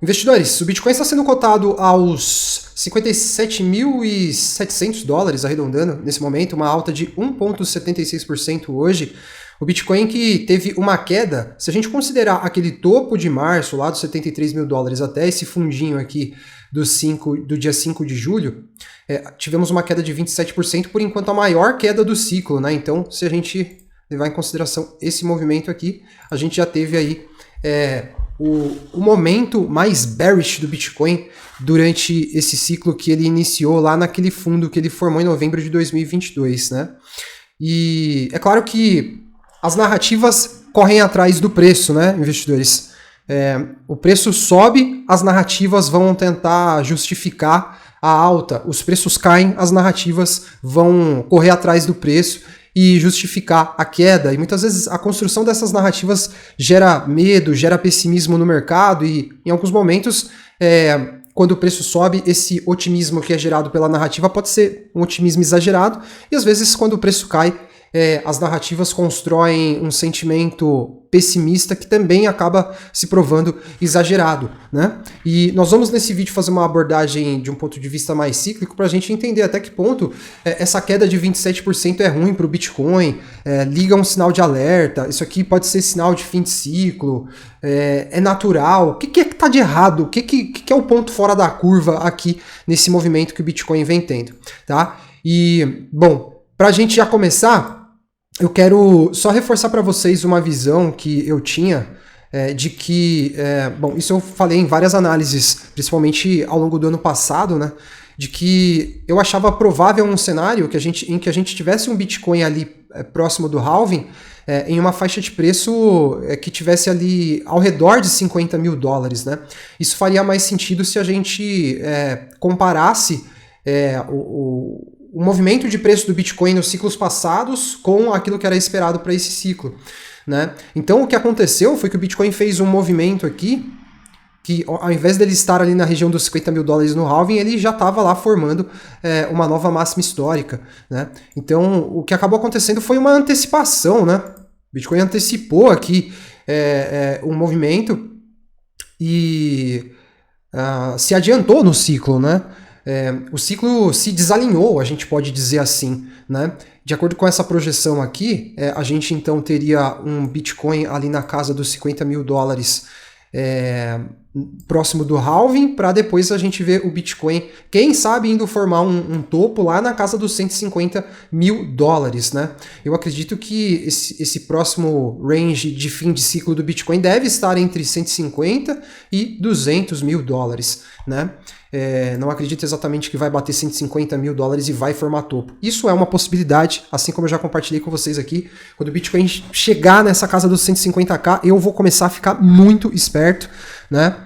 Investidores, o Bitcoin está sendo cotado aos 57.700 dólares, arredondando nesse momento, uma alta de 1,76% hoje. O Bitcoin que teve uma queda, se a gente considerar aquele topo de março, lá dos 73 mil dólares, até esse fundinho aqui do dia 5 de julho, tivemos uma queda de 27%, por enquanto a maior queda do ciclo, né? Então, se a gente levar em consideração esse movimento aqui, a gente já teve aí o momento mais bearish do Bitcoin durante esse ciclo que ele iniciou lá naquele fundo que ele formou em novembro de 2022, né? E é claro que as narrativas correm atrás do preço, né, investidores? O preço sobe, as narrativas vão tentar justificar a alta. Os preços caem, as narrativas vão correr atrás do preço e justificar a queda. E muitas vezes a construção dessas narrativas gera medo, gera pessimismo no mercado e em alguns momentos, quando o preço sobe, esse otimismo que é gerado pela narrativa pode ser um otimismo exagerado e às vezes quando o preço cai, as narrativas constroem um sentimento pessimista que também acaba se provando exagerado, né? E nós vamos nesse vídeo fazer uma abordagem de um ponto de vista mais cíclico para a gente entender até que ponto essa queda de 27% é ruim para o Bitcoin, liga um sinal de alerta, isso aqui pode ser sinal de fim de ciclo, é natural, o que é que está de errado, o que é o ponto fora da curva aqui nesse movimento que o Bitcoin vem tendo, tá? E, bom, para a gente já começar, eu quero só reforçar para vocês uma visão que eu tinha de que, bom, isso eu falei em várias análises, principalmente ao longo do ano passado, né, de que eu achava provável um cenário em que a gente tivesse um Bitcoin ali próximo do halving, em uma faixa de preço que tivesse ali ao redor de 50 mil dólares, né? Isso faria mais sentido se a gente comparasse o movimento de preço do Bitcoin nos ciclos passados com aquilo que era esperado para esse ciclo, né? Então o que aconteceu foi que o Bitcoin fez um movimento aqui que ao invés dele estar ali na região dos 50 mil dólares no halving, ele já estava lá formando uma nova máxima histórica, né? Então o que acabou acontecendo foi uma antecipação, né? O Bitcoin antecipou aqui um movimento e se adiantou no ciclo, né? O ciclo se desalinhou, a gente pode dizer assim, né? De acordo com essa projeção aqui, a gente então teria um Bitcoin ali na casa dos 50 mil dólares próximo do halving, para depois a gente ver o Bitcoin, quem sabe, indo formar um topo lá na casa dos 150 mil dólares, né? Eu acredito que esse próximo range de fim de ciclo do Bitcoin deve estar entre 150 e 200 mil dólares, né? Não acredito exatamente que vai bater 150 mil dólares e vai formar topo. Isso é uma possibilidade, assim como eu já compartilhei com vocês aqui. Quando o Bitcoin chegar nessa casa dos 150k, eu vou começar a ficar muito esperto, né?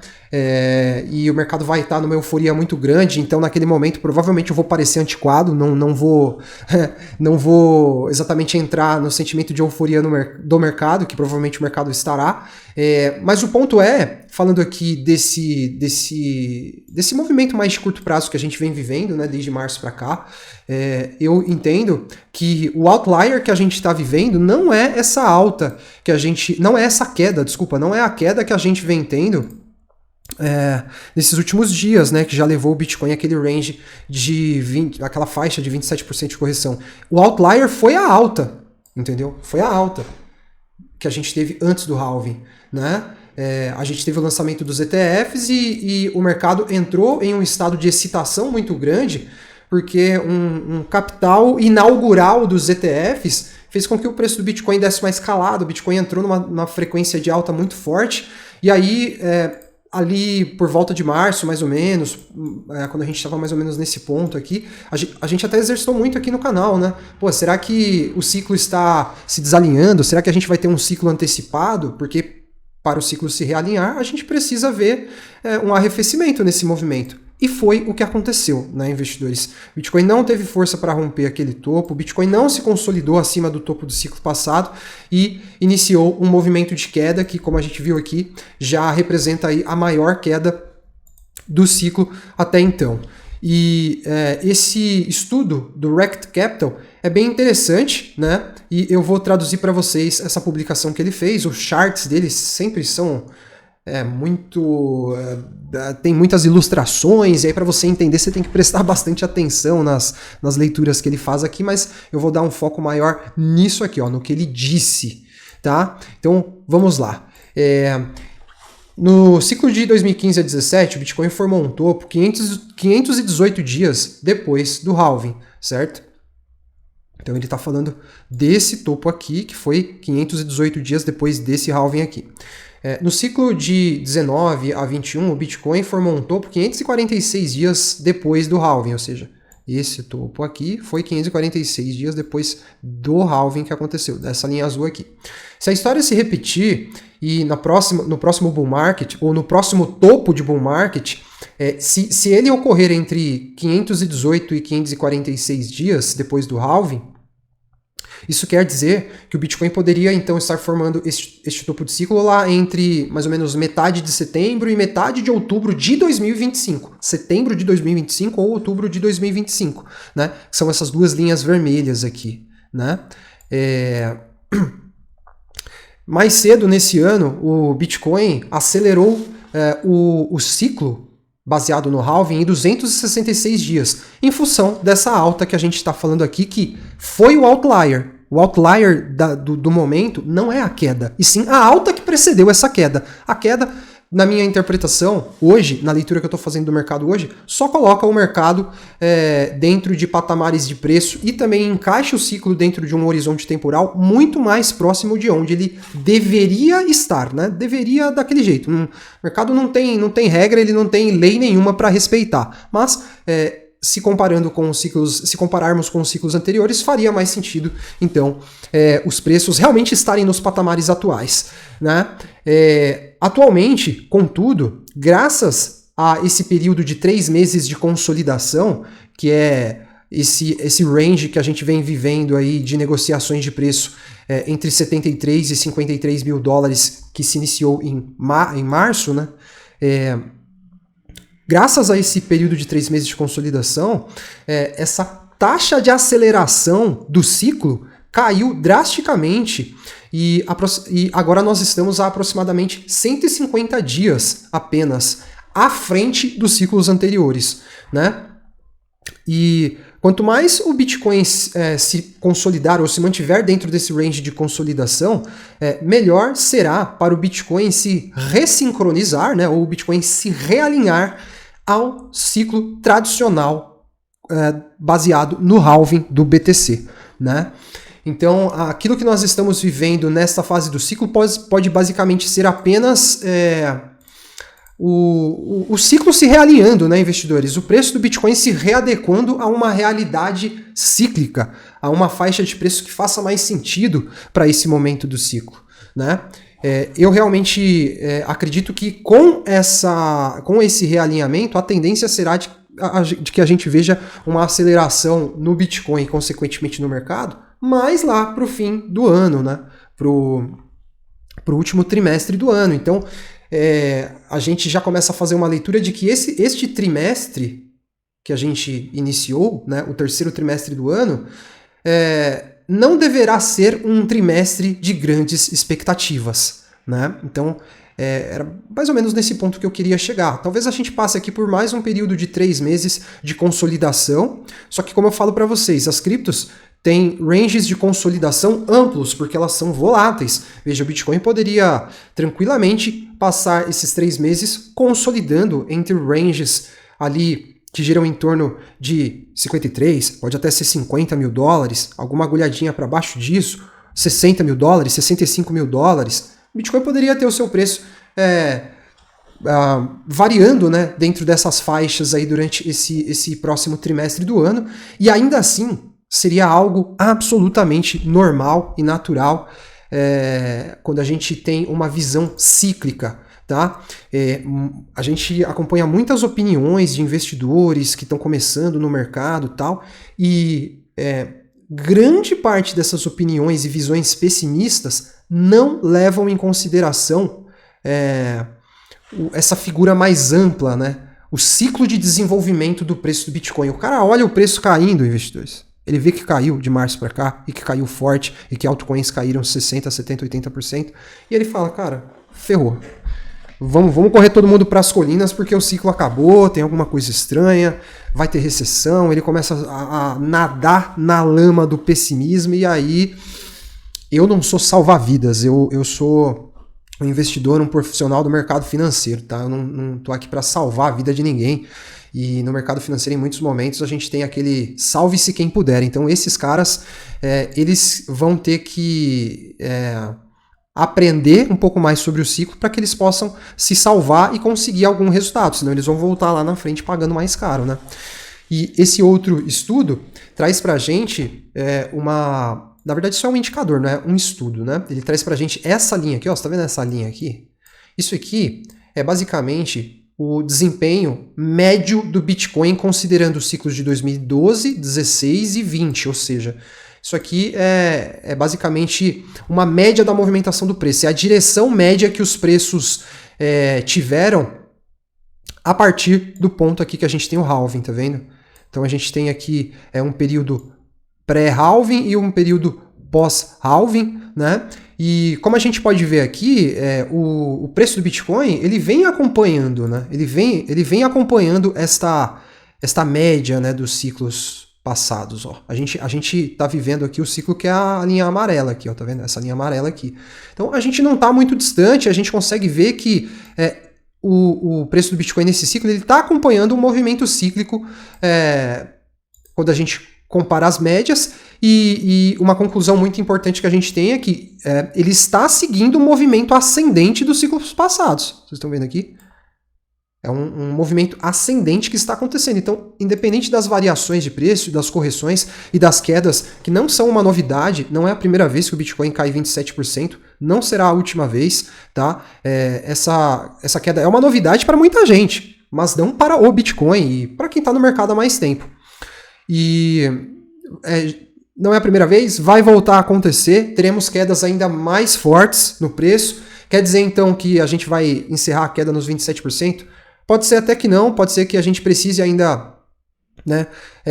E o mercado vai estar numa euforia muito grande, então naquele momento provavelmente eu vou parecer antiquado, não vou exatamente entrar no sentimento de euforia do mercado, que provavelmente o mercado estará, mas o ponto falando aqui desse movimento mais de curto prazo que a gente vem vivendo, né, desde março para cá, eu entendo que o outlier que a gente está vivendo não é essa alta que a gente, não é essa queda, desculpa, não é a queda que a gente vem tendo nesses últimos dias, né, que já levou o Bitcoin àquele range de aquela faixa de 27% de correção. O outlier foi a alta, entendeu? Foi a alta que a gente teve antes do halving, né? A gente teve o lançamento dos ETFs e o mercado entrou em um estado de excitação muito grande, porque um capital inaugural dos ETFs fez com que o preço do Bitcoin desse uma escalada, o Bitcoin entrou numa frequência de alta muito forte, e aí ali por volta de março, mais ou menos, quando a gente estava mais ou menos nesse ponto aqui, a gente até exercitou muito aqui no canal, né? Pô, será que o ciclo está se desalinhando? Será que a gente vai ter um ciclo antecipado? Porque para o ciclo se realinhar, a gente precisa ver um arrefecimento nesse movimento. E foi o que aconteceu, né, investidores? O Bitcoin não teve força para romper aquele topo, o Bitcoin não se consolidou acima do topo do ciclo passado e iniciou um movimento de queda que, como a gente viu aqui, já representa aí a maior queda do ciclo até então. E esse estudo do Rekt Capital é bem interessante, né? E eu vou traduzir para vocês essa publicação que ele fez. Os charts dele sempre são tem muitas ilustrações, e aí para você entender você tem que prestar bastante atenção nas leituras que ele faz aqui, mas eu vou dar um foco maior nisso aqui, ó, no que ele disse, tá? Então, vamos lá. No ciclo de 2015 a 2017, o Bitcoin formou um topo 518 dias depois do halving, certo? Então ele está falando desse topo aqui, que foi 518 dias depois desse halving aqui. No ciclo de 19 a 21, o Bitcoin formou um topo 546 dias depois do halving, ou seja, esse topo aqui foi 546 dias depois do halving que aconteceu, dessa linha azul aqui. Se a história se repetir e no próximo bull market, ou no próximo topo de bull market, se ele ocorrer entre 518 e 546 dias depois do halving, isso quer dizer que o Bitcoin poderia, então, estar formando este topo de ciclo lá entre, mais ou menos, metade de setembro e metade de outubro de 2025. Setembro de 2025 ou outubro de 2025, né? São essas duas linhas vermelhas aqui, né? Mais cedo nesse ano, o Bitcoin acelerou o ciclo baseado no halving em 266 dias, em função dessa alta que a gente está falando aqui, que foi o outlier. O outlier do momento não é a queda, e sim a alta que precedeu essa queda. A queda, na minha interpretação, hoje, na leitura que eu estou fazendo do mercado hoje, só coloca o mercado dentro de patamares de preço e também encaixa o ciclo dentro de um horizonte temporal muito mais próximo de onde ele deveria estar, né? Deveria daquele jeito. O mercado não tem regra, ele não tem lei nenhuma para respeitar, mas se compararmos com os ciclos anteriores, faria mais sentido, então, os preços realmente estarem nos patamares atuais, né? Atualmente, contudo, graças a esse período de 3 meses de consolidação, que é esse range que a gente vem vivendo aí de negociações de preço entre 73 e 53 mil dólares, que se iniciou em março, né? Graças a esse período de 3 meses de consolidação, essa taxa de aceleração do ciclo caiu drasticamente e agora nós estamos a aproximadamente 150 dias apenas à frente dos ciclos anteriores, né? E quanto mais o Bitcoin se consolidar ou se mantiver dentro desse range de consolidação, melhor será para o Bitcoin se ressincronizar, né, ou o Bitcoin se realinhar ao ciclo tradicional baseado no halving do BTC, né? Então, aquilo que nós estamos vivendo nesta fase do ciclo pode basicamente ser apenas o ciclo se realinhando, né, investidores? O preço do Bitcoin se readequando a uma realidade cíclica, a uma faixa de preço que faça mais sentido para esse momento do ciclo, né? Eu realmente acredito que com esse realinhamento, a tendência será de que a gente veja uma aceleração no Bitcoin e, consequentemente, no mercado, mais lá para o fim do ano, né? Para o último trimestre do ano. Então, a gente já começa a fazer uma leitura de que este trimestre que a gente iniciou, né, o terceiro trimestre do ano, não deverá ser um trimestre de grandes expectativas, né? Então, era mais ou menos nesse ponto que eu queria chegar. Talvez a gente passe aqui por mais um período de 3 meses de consolidação, só que, como eu falo para vocês, as criptos têm ranges de consolidação amplos, porque elas são voláteis. Veja, o Bitcoin poderia tranquilamente passar esses 3 meses consolidando entre ranges ali que giram em torno de 53, pode até ser 50 mil dólares, alguma agulhadinha para baixo disso, 60 mil dólares, 65 mil dólares. O Bitcoin poderia ter o seu preço variando, né, dentro dessas faixas aí durante esse próximo trimestre do ano, e ainda assim seria algo absolutamente normal e natural quando a gente tem uma visão cíclica. Tá? A gente acompanha muitas opiniões de investidores que estão começando no mercado tal, e grande parte dessas opiniões e visões pessimistas não levam em consideração essa figura mais ampla, né? O ciclo de desenvolvimento do preço do Bitcoin. O cara olha o preço caindo, investidores. Ele vê que caiu de março para cá e que caiu forte e que altcoins caíram 60%, 70%, 80%, e ele fala, cara, ferrou. vamos correr todo mundo para as colinas porque o ciclo acabou, tem alguma coisa estranha, vai ter recessão, ele começa a nadar na lama do pessimismo e aí eu não sou salva-vidas, eu sou um investidor, um profissional do mercado financeiro, tá? Eu não tô aqui para salvar a vida de ninguém. E no mercado financeiro, em muitos momentos, a gente tem aquele salve-se quem puder. Então, esses caras, eles vão ter que aprender um pouco mais sobre o ciclo para que eles possam se salvar e conseguir algum resultado. Senão, eles vão voltar lá na frente pagando mais caro, né? E esse outro estudo traz para a gente Na verdade, isso é um indicador, não é um estudo, né? Ele traz pra gente essa linha aqui, ó. Você tá vendo essa linha aqui? Isso aqui é basicamente o desempenho médio do Bitcoin considerando os ciclos de 2012, 16 e 20, ou seja, isso aqui é basicamente uma média da movimentação do preço, é a direção média que os preços tiveram a partir do ponto aqui que a gente tem o halving, tá vendo? Então a gente tem aqui um período pré-halving e um período pós-halving, né? E como a gente pode ver aqui, o preço do Bitcoin, ele vem acompanhando, né? Ele vem acompanhando esta média, né, dos ciclos passados, ó. A gente tá vivendo aqui o ciclo que é a linha amarela aqui, ó, tá vendo? Essa linha amarela aqui. Então a gente não tá muito distante, a gente consegue ver que o preço do Bitcoin nesse ciclo, ele tá acompanhando um movimento cíclico quando a gente comparar as médias, e uma conclusão muito importante que a gente tem é que ele está seguindo o movimento ascendente dos ciclos passados. Vocês estão vendo aqui? É um movimento ascendente que está acontecendo. Então, independente das variações de preço, das correções e das quedas, que não são uma novidade, não é a primeira vez que o Bitcoin cai 27%, não será a última vez, tá? Essa queda é uma novidade para muita gente, mas não para o Bitcoin e para quem está no mercado há mais tempo. E não é a primeira vez, vai voltar a acontecer, teremos quedas ainda mais fortes no preço. Quer dizer então que a gente vai encerrar a queda nos 27%? Pode ser até que não, pode ser que a gente precise ainda, né,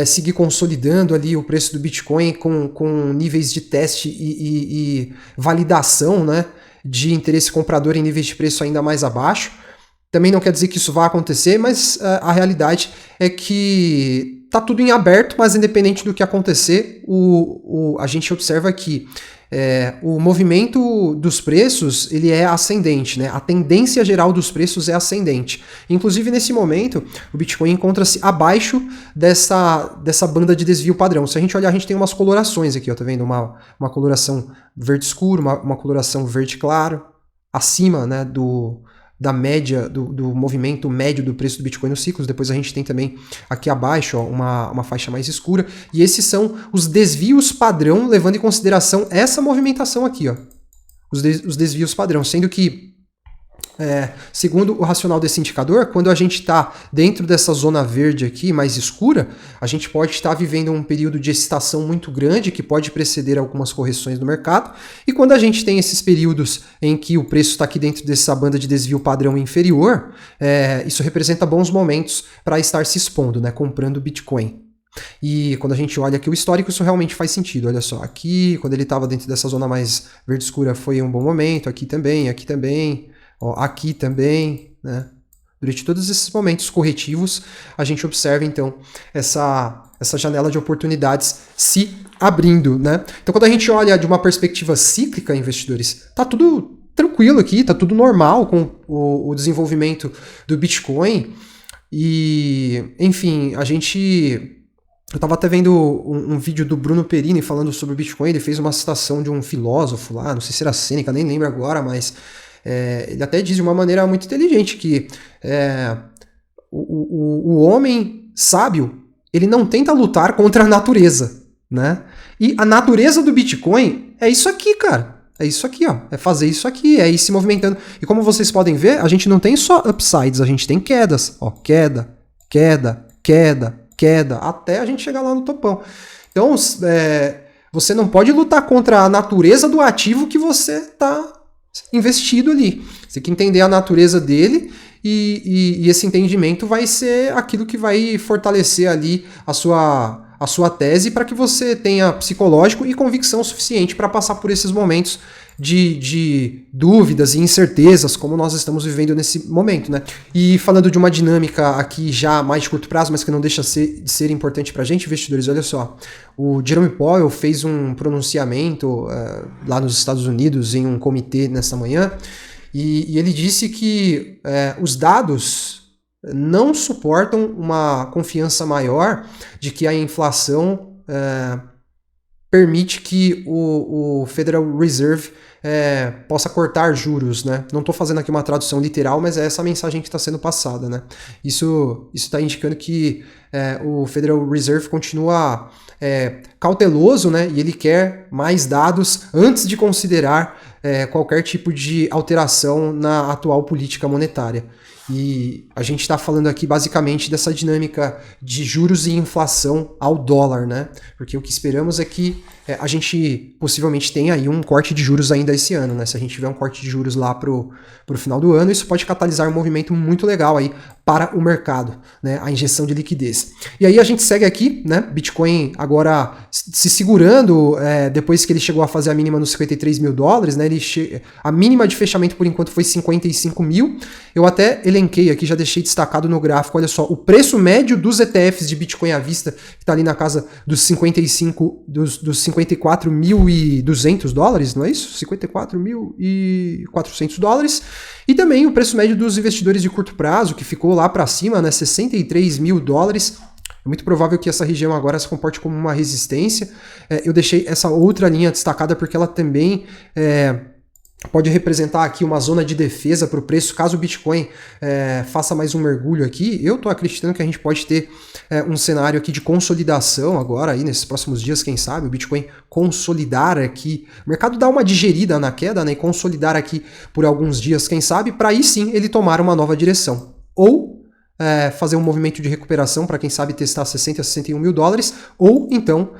seguir consolidando ali o preço do Bitcoin com níveis de teste e validação, né, de interesse comprador em níveis de preço ainda mais abaixo. Também não quer dizer que isso vai acontecer, mas a realidade é que tá tudo em aberto, mas independente do que acontecer, a gente observa que o movimento dos preços ele é ascendente, né? A tendência geral dos preços é ascendente. Inclusive, nesse momento, o Bitcoin encontra-se abaixo dessa banda de desvio padrão. Se a gente olhar, a gente tem umas colorações aqui, ó, tá vendo? Uma coloração verde escuro, uma coloração verde claro, acima, né, da média, do movimento médio do preço do Bitcoin nos ciclos. Depois a gente tem também aqui abaixo, ó, uma faixa mais escura. E esses são os desvios padrão, levando em consideração essa movimentação aqui, ó. Os desvios padrão, sendo que, segundo o racional desse indicador, quando a gente está dentro dessa zona verde aqui, mais escura, a gente pode estar vivendo um período de excitação muito grande, que pode preceder algumas correções no mercado, e quando a gente tem esses períodos em que o preço está aqui dentro dessa banda de desvio padrão inferior, isso representa bons momentos para estar se expondo, né, comprando Bitcoin. E quando a gente olha aqui o histórico, isso realmente faz sentido. Olha só, aqui, quando ele estava dentro dessa zona mais verde escura, foi um bom momento, aqui também, ó, aqui também, né? Durante todos esses momentos corretivos, a gente observa, então, essa janela de oportunidades se abrindo, né? Então, quando a gente olha de uma perspectiva cíclica, investidores, tá tudo tranquilo aqui, tá tudo normal com o desenvolvimento do Bitcoin. E, enfim, eu estava até vendo um vídeo do Bruno Perini falando sobre o Bitcoin, ele fez uma citação de um filósofo lá, não sei se era Sêneca, nem lembro agora, mas ele até diz de uma maneira muito inteligente que o homem sábio, ele não tenta lutar contra a natureza, né? E a natureza do Bitcoin é isso aqui, cara. É isso aqui, ó. É fazer isso aqui, é ir se movimentando. E como vocês podem ver, a gente não tem só upsides, a gente tem quedas. Ó, queda, até a gente chegar lá no topão. Então, você não pode lutar contra a natureza do ativo que você está investido ali. Você tem que entender a natureza dele e esse entendimento vai ser aquilo que vai fortalecer ali a a sua tese para que você tenha psicológico e convicção suficiente para passar por esses momentos de dúvidas e incertezas, como nós estamos vivendo nesse momento, né? E falando de uma dinâmica aqui já mais de curto prazo, mas que não deixa de ser importante para a gente, investidores, olha só, o Jerome Powell fez um pronunciamento lá nos Estados Unidos em um comitê nesta manhã, e ele disse que os dados não suportam uma confiança maior de que a inflação permite que o Federal Reserve possa cortar juros, né? Não estou fazendo aqui uma tradução literal, mas é essa a mensagem que está sendo passada, né? Isso está indicando que o Federal Reserve continua cauteloso, né? E ele quer mais dados antes de considerar qualquer tipo de alteração na atual política monetária. E a gente está falando aqui basicamente dessa dinâmica de juros e inflação ao dólar, né? Porque o que esperamos é que a gente possivelmente tenha aí um corte de juros ainda esse ano, né? Se a gente tiver um corte de juros lá pro final do ano, isso pode catalisar um movimento muito legal aí para o mercado, né? A injeção de liquidez. E aí a gente segue aqui, né? Bitcoin agora se segurando depois que ele chegou a fazer a mínima nos 53 mil dólares, né? A mínima de fechamento por enquanto foi 55 mil. Eu até elenquei aqui, já deixei destacado no gráfico, olha só, o preço médio dos ETFs de Bitcoin à vista, que está ali na casa dos 54.200 dólares, não é isso? 54.400 dólares. E também o preço médio dos investidores de curto prazo, que ficou lá para cima, né, 63 mil dólares. É muito provável que essa região agora se comporte como uma resistência. Eu deixei essa outra linha destacada porque ela também pode representar aqui uma zona de defesa para o preço, caso o Bitcoin faça mais um mergulho aqui. Eu estou acreditando que a gente pode ter um cenário aqui de consolidação agora, aí nesses próximos dias, quem sabe, o Bitcoin consolidar aqui, o mercado dá uma digerida na queda, né, e consolidar aqui por alguns dias, quem sabe, para aí sim ele tomar uma nova direção. Ou fazer um movimento de recuperação para quem sabe testar 60 a 61 mil dólares, ou então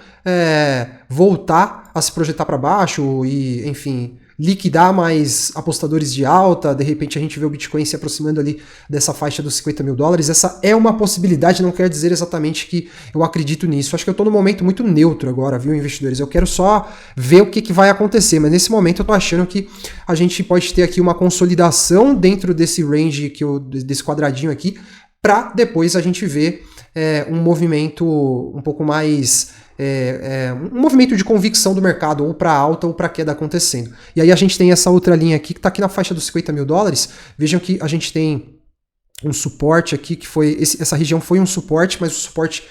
voltar a se projetar para baixo e, enfim, liquidar mais apostadores de alta, de repente a gente vê o Bitcoin se aproximando ali dessa faixa dos 50 mil dólares. Essa é uma possibilidade, não quer dizer exatamente que eu acredito nisso. Acho que eu estou num momento muito neutro agora, viu, investidores? Eu quero só ver o que vai acontecer, mas nesse momento eu estou achando que a gente pode ter aqui uma consolidação dentro desse range, desse quadradinho aqui, para depois a gente ver um movimento um pouco mais... um movimento de convicção do mercado, ou para alta ou para queda acontecendo. E aí a gente tem essa outra linha aqui, que está aqui na faixa dos 50 mil dólares. Vejam que a gente tem um suporte aqui, que foi... essa região foi um suporte, mas o suporte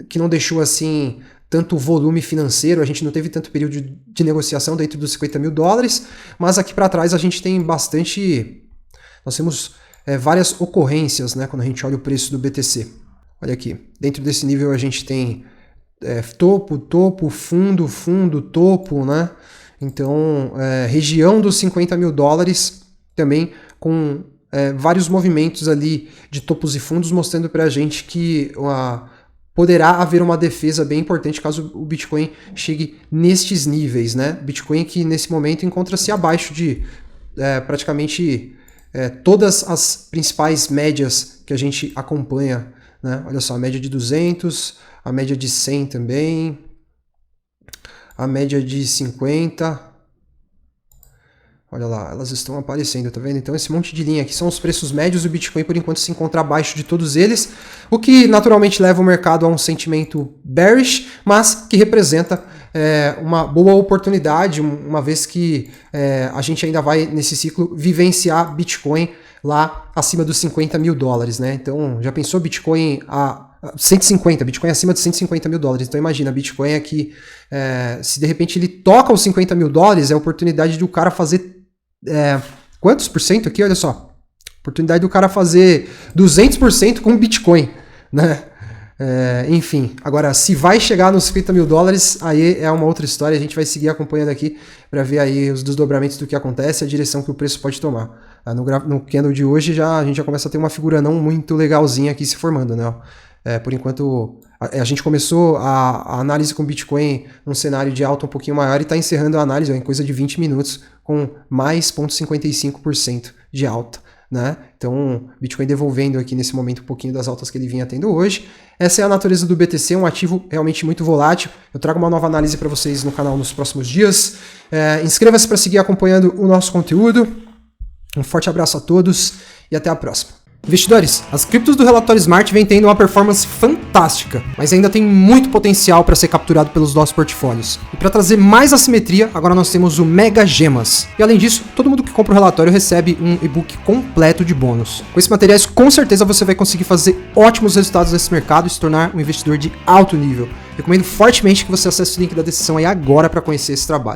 que não deixou assim tanto volume financeiro, a gente não teve tanto período de negociação dentro dos 50 mil dólares, mas aqui para trás a gente tem bastante... Nós temos várias ocorrências, né, quando a gente olha o preço do BTC. Olha aqui, dentro desse nível a gente tem topo, topo, fundo, fundo, topo, né? Então, região dos 50 mil dólares, também com vários movimentos ali de topos e fundos, mostrando para a gente que poderá haver uma defesa bem importante caso o Bitcoin chegue nestes níveis, né? Bitcoin que nesse momento encontra-se abaixo de praticamente todas as principais médias que a gente acompanha, né? Olha só, a média de 200, a média de 100 também, a média de 50, olha lá, elas estão aparecendo, tá vendo? Então esse monte de linha aqui são os preços médios do Bitcoin, por enquanto se encontra abaixo de todos eles, o que naturalmente leva o mercado a um sentimento bearish, mas que representa uma boa oportunidade, uma vez que a gente ainda vai nesse ciclo vivenciar Bitcoin lá acima dos 50 mil dólares, né? Então já pensou Bitcoin a 150, Bitcoin acima de 150 mil dólares. Então imagina, Bitcoin aqui, se de repente ele toca os 50 mil dólares, é a oportunidade do cara fazer quantos por cento aqui? Olha só, oportunidade do cara fazer 200% com Bitcoin, né? Enfim, agora se vai chegar nos 50 mil dólares, aí é uma outra história, a gente vai seguir acompanhando aqui para ver aí os desdobramentos do que acontece, a direção que o preço pode tomar. No candle de hoje a gente já começa a ter uma figura não muito legalzinha aqui se formando, né? Por enquanto, a gente começou a análise com Bitcoin num cenário de alta um pouquinho maior e está encerrando a análise em coisa de 20 minutos com mais 0,55% de alta. né? Então, Bitcoin devolvendo aqui nesse momento um pouquinho das altas que ele vinha tendo hoje. Essa é a natureza do BTC, um ativo realmente muito volátil. Eu trago uma nova análise para vocês no canal nos próximos dias. Inscreva-se para seguir acompanhando o nosso conteúdo. Um forte abraço a todos e até a próxima. Investidores, as criptos do relatório Smart vêm tendo uma performance fantástica, mas ainda tem muito potencial para ser capturado pelos nossos portfólios. E para trazer mais assimetria, agora nós temos o Mega Gemas. E além disso, todo mundo que compra o relatório recebe um e-book completo de bônus. Com esses materiais, com certeza você vai conseguir fazer ótimos resultados nesse mercado e se tornar um investidor de alto nível. Recomendo fortemente que você acesse o link da descrição aí agora para conhecer esse trabalho.